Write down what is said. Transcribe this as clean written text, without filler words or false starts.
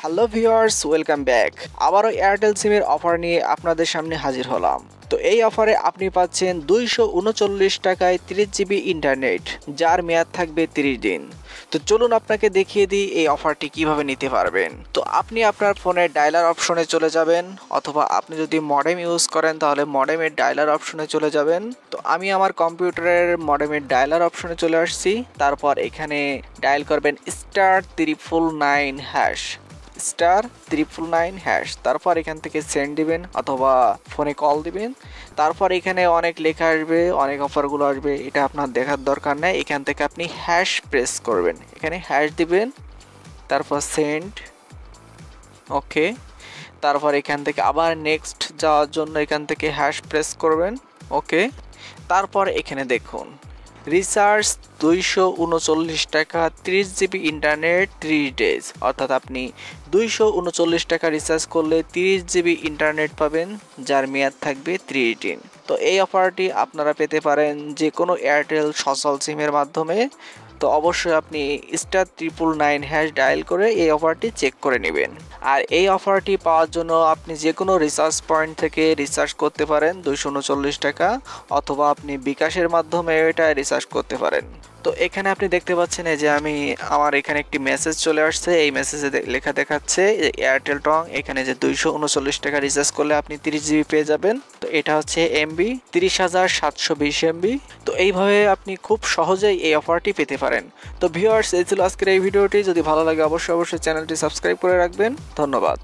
Hello viewers, welcome back. আবারও Airtel সিমের offer নিয়ে আপনাদের সামনে হাজির হলাম। তো এই অফারে আপনি পাচ্ছেন 239 টাকায় 30 জিবি ইন্টারনেট, যার মেয়াদ থাকবে 30 দিন। তো চলুন আপনাকে দেখিয়ে দিই এই অফারটি কিভাবে নিতে পারবেন। তো আপনি আপনার ফোনের ডায়ালার অপশনে চলে যাবেন, অথবা আপনি যদি মডেম ইউজ করেন তাহলে মডেমের ডায়ালার অপশনে চলে যাবেন। তো আমি আমার কম্পিউটারের মডেমের ডায়ালার অপশনে চলে আসছি। তারপর এখানে ডায়াল করবেন *999#, *999#। তারপর এখান থেকে সেন্ড দিবেন অথবা ফোনে কল দিবেন। তারপর এখানে অনেক লেখা আসবে, অনেক অফারগুলো আসবে, এটা আপনার দেখার দরকার নেই। এখান থেকে আপনি হ্যাশ প্রেস করবেন, এখানে হ্যাশ দিবেন, তারপর সেন্ড, ওকে। তারপর এখান থেকে আবার নেক্সট যাওয়ার জন্য এখান থেকে হ্যাশ প্রেস করবেন, ওকে। তারপর এখানে দেখুন রিচার্জ 239 টাকা 30 জিবি ইন্টারনেট 3 ডেজ, অর্থাৎ আপনি 239 টাকা রিচার্জ করলে 30 জিবি ইন্টারনেট পাবেন, যার মেয়াদ থাকবে 3 দিন। তো এই অফারটি আপনারা পেতে পারেন যে কোনো এয়ারটেল সচল সিমের মাধ্যমে। তো অবশ্যই আপনি *999# ডায়াল করে এই অফারটি চেক করে নেবেন। আর এই অফারটি পাওয়ার জন্য আপনি যে কোনো রিচার্জ পয়েন্ট থেকে রিচার্জ করতে পারেন 239 টাকা, অথবা আপনি বিকাশের মাধ্যমে এটা রিচার্জ করতে পারেন। তো এখানে আপনি দেখতে পাচ্ছেন যে আমার এখানে একটি মেসেজ চলে আসছে। এই মেসেজে লেখা দেখাচ্ছে এয়ারটেল টং এখানে যে 239 টাকা রিচার্জ করলে আপনি 30 জিবি পেয়ে যাবেন। তো এটা হচ্ছে এমবি 30,720 এমবি। তো এইভাবে আপনি খুব সহজেই এই অফারটি পেতে পারেন। তো ভিউয়ার্স, এই ছিল আজকের এই ভিডিওটি। যদি ভালো লাগে অবশ্যই চ্যানেলটি সাবস্ক্রাইব করে রাখবেন। ধন্যবাদ।